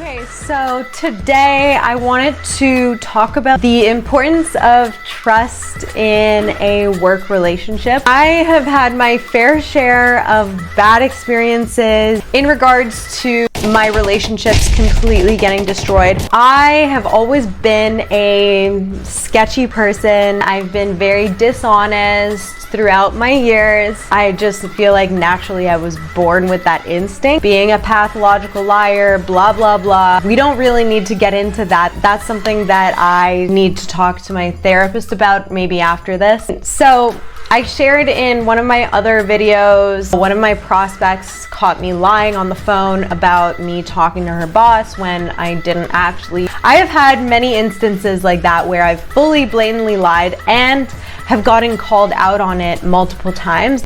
Okay, so today I wanted to talk about the importance of trust in a work relationship. I have had my fair share of bad experiences in regards to my relationships completely getting destroyed. I have always been a sketchy person. I've been very dishonest throughout my years. I just feel like naturally I was born with that instinct. Being a pathological liar, blah, blah, blah. We don't really need to get into that. That's something that I need to talk to my therapist about maybe after this. So I shared in one of my other videos, one of my prospects caught me lying on the phone about me talking to her boss when I didn't actually. I have had many instances like that where I've fully blatantly lied and have gotten called out on it multiple times.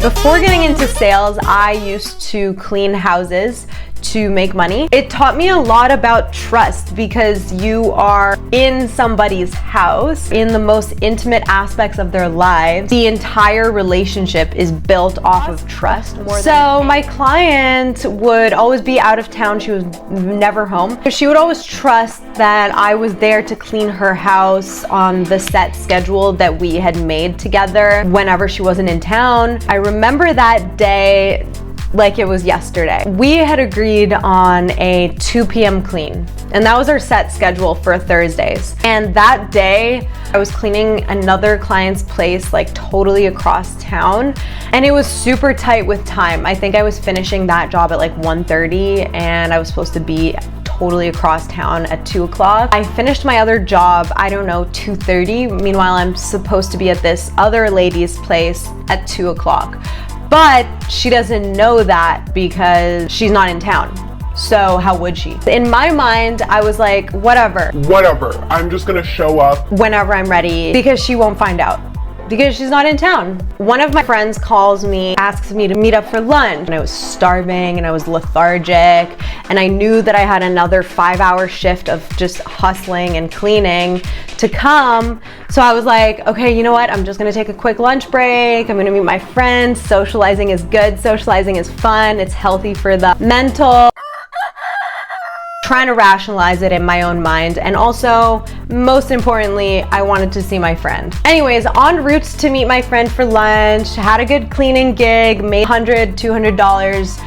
Before getting into sales, I used to clean houses to make money. It taught me a lot about trust because you are in somebody's house, in the most intimate aspects of their lives. The entire relationship is built off of trust. So my client would always be out of town. She was never home. She would always trust that I was there to clean her house on the set schedule that we had made together whenever she wasn't in town. I remember that day like it was yesterday. We had agreed on a 2 p.m. clean, and that was our set schedule for Thursdays. And that day, I was cleaning another client's place like totally across town, and it was super tight with time. I think I was finishing that job at like 1:30, and I was supposed to be totally across town at 2 o'clock. I finished my other job, I don't know, 2:30. Meanwhile, I'm supposed to be at this other lady's place at 2 o'clock. But she doesn't know that because she's not in town. So how would she? In my mind, I was like, whatever, I'm just gonna show up whenever I'm ready because she won't find out because she's not in town. One of my friends calls me, asks me to meet up for lunch, and I was starving and I was lethargic, and I knew that I had another 5-hour shift of just hustling and cleaning to come. So I was like, okay, you know what? I'm just gonna take a quick lunch break. I'm gonna meet my friends. Socializing is good. Socializing is fun. It's healthy for the mental. Trying to rationalize it in my own mind, and also most importantly, I wanted to see my friend. Anyways, en route to meet my friend for lunch, had a good cleaning gig, made $100, $200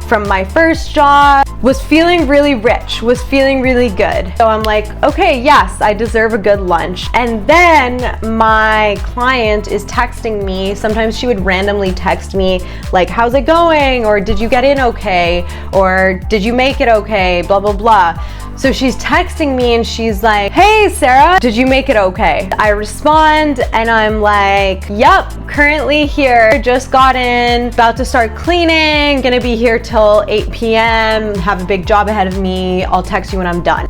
from my first job, was feeling really rich, was feeling really good. So I'm like, okay, yes, I deserve a good lunch. And then my client is texting me. Sometimes she would randomly text me like, how's it going? Or did you get in okay? Or did you make it okay? Blah, blah, blah. So she's texting me and she's like, hey, Sarah, did you make it okay? I respond and I'm like, yep, currently here, just got in, about to start cleaning, gonna be here till 8 p.m., have a big job ahead of me, I'll text you when I'm done,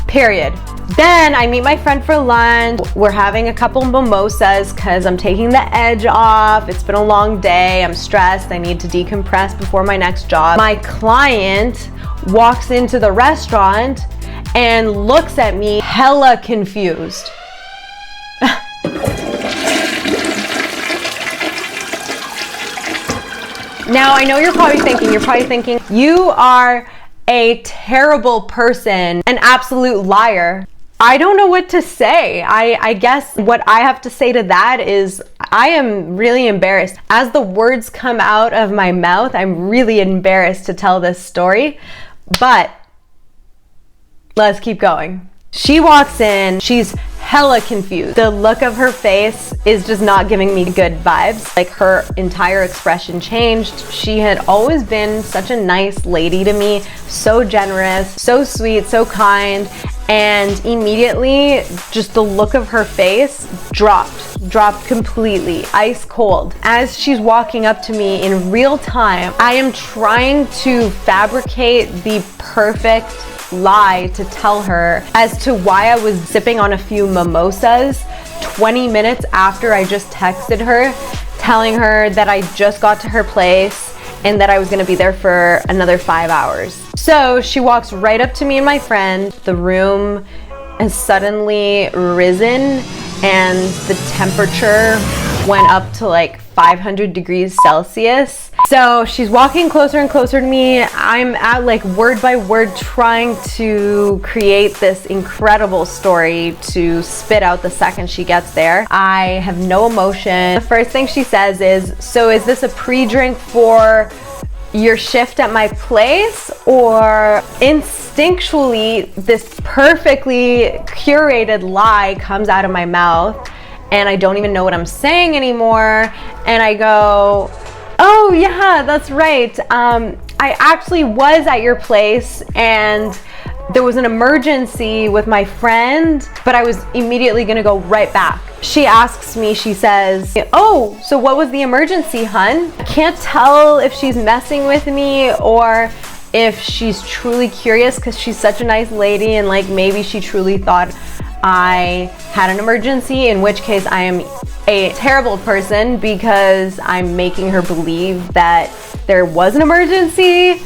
period. Then I meet my friend for lunch. We're having a couple mimosas because I'm taking the edge off. It's been a long day, I'm stressed, I need to decompress before my next job. My client walks into the restaurant and looks at me hella confused. Now I know you're probably thinking, you are a terrible person, an absolute liar. I don't know what to say. I guess what I have to say to that is I am really embarrassed. As the words come out of my mouth, I'm really embarrassed to tell this story, but let's keep going. She walks in, she's hella confused. The look of her face is just not giving me good vibes. Like her entire expression changed. She had always been such a nice lady to me, so generous, so sweet, so kind. And immediately just the look of her face dropped completely, ice cold. As she's walking up to me in real time, I am trying to fabricate the perfect lie to tell her as to why I was sipping on a few mimosas 20 minutes after I just texted her telling her that I just got to her place and that I was gonna be there for another 5 hours. So she walks right up to me and my friend. The room has suddenly risen and the temperature went up to like 500 degrees Celsius. So she's walking closer and closer to me. I'm at like word by word trying to create this incredible story to spit out the second she gets there. I have no emotion. The first thing she says is, so is this a pre-drink for your shift at my place? Or instinctually, this perfectly curated lie comes out of my mouth and I don't even know what I'm saying anymore. And I go, oh yeah, that's right. I actually was at your place and there was an emergency with my friend, but I was immediately gonna go right back. She asks me, she says, oh, so what was the emergency, hun? I can't tell if she's messing with me or if she's truly curious, because she's such a nice lady and like maybe she truly thought I had an emergency, in which case I am a terrible person because I'm making her believe that there was an emergency.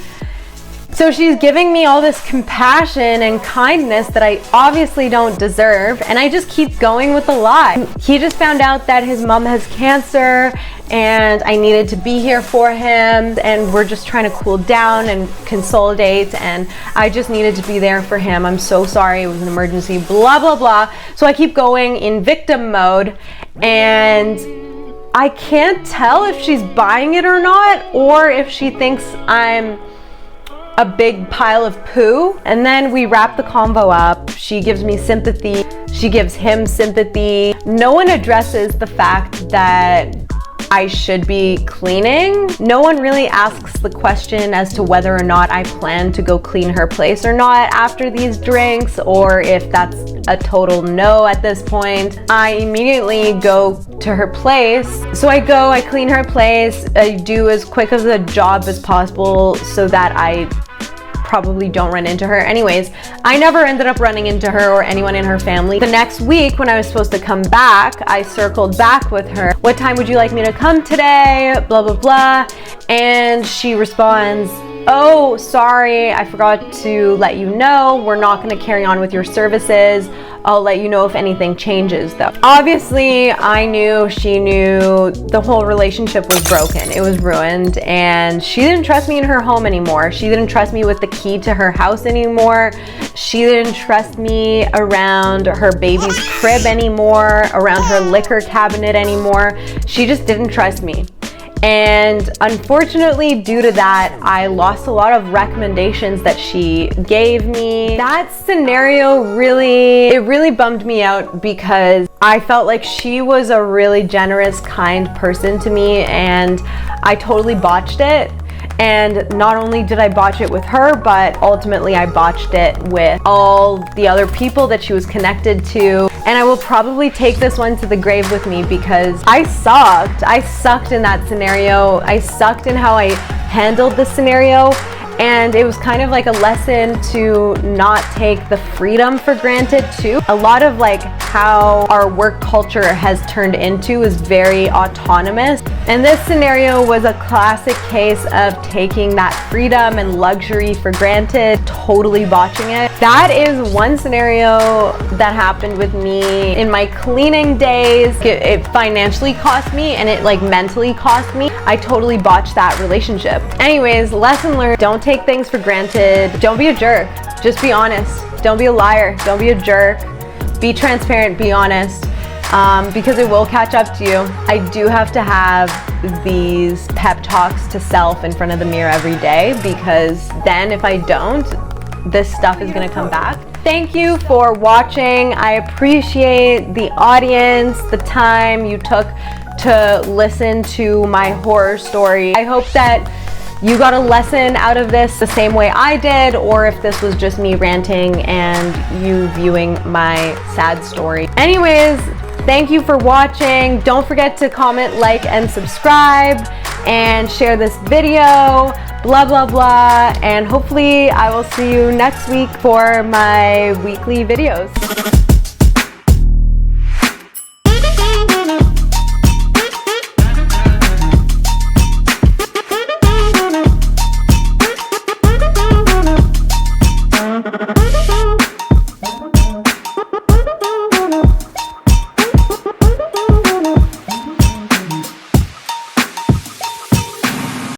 So she's giving me all this compassion and kindness that I obviously don't deserve, and I just keep going with the lie. He just found out that his mom has cancer and I needed to be here for him, and we're just trying to cool down and consolidate, and I just needed to be there for him. I'm so sorry, it was an emergency, blah, blah, blah. So I keep going in victim mode, and I can't tell if she's buying it or not, or if she thinks I'm a big pile of poo. And then we wrap the convo up. She gives me sympathy. She gives him sympathy. No one addresses the fact that I should be cleaning. No one really asks the question as to whether or not I plan to go clean her place or not after these drinks, or if that's a total no at this point. I immediately go to her place. So I go, I clean her place, I do as quick of a job as possible so that I probably don't run into her. Anyways, I never ended up running into her or anyone in her family. The next week when I was supposed to come back, I circled back with her. What time would you like me to come today? Blah, blah, blah. And she responds, oh, sorry, I forgot to let you know. We're not gonna carry on with your services. I'll let you know if anything changes though. Obviously, I knew, she knew, the whole relationship was broken. It was ruined, and she didn't trust me in her home anymore. She didn't trust me with the key to her house anymore. She didn't trust me around her baby's crib anymore, around her liquor cabinet anymore. She just didn't trust me. And unfortunately, due to that, I lost a lot of recommendations that she gave me. That scenario really bummed me out because I felt like she was a really generous, kind person to me, and I totally botched it. And not only did I botch it with her, but ultimately I botched it with all the other people that she was connected to. And I will probably take this one to the grave with me because I sucked. I sucked in that scenario. I sucked in how I handled the scenario. And it was kind of like a lesson to not take the freedom for granted too. A lot of like how our work culture has turned into is very autonomous. And this scenario was a classic case of taking that freedom and luxury for granted, totally botching it. That is one scenario that happened with me in my cleaning days. It financially cost me and it like mentally cost me. I totally botched that relationship. Anyways, lesson learned, don't take things for granted. Don't be a jerk. Just be honest. Don't be a liar. Don't be a jerk. Be transparent, be honest, because it will catch up to you. I do have to have these pep talks to self in front of the mirror every day, because then if I don't, this stuff is gonna come back. Thank you for watching. I appreciate the audience, the time you took to listen to my horror story. I hope that you got a lesson out of this the same way I did, or if this was just me ranting and you viewing my sad story. Anyways, thank you for watching. Don't forget to comment, like, and subscribe, and share this video, blah, blah, blah. And hopefully I will see you next week for my weekly videos.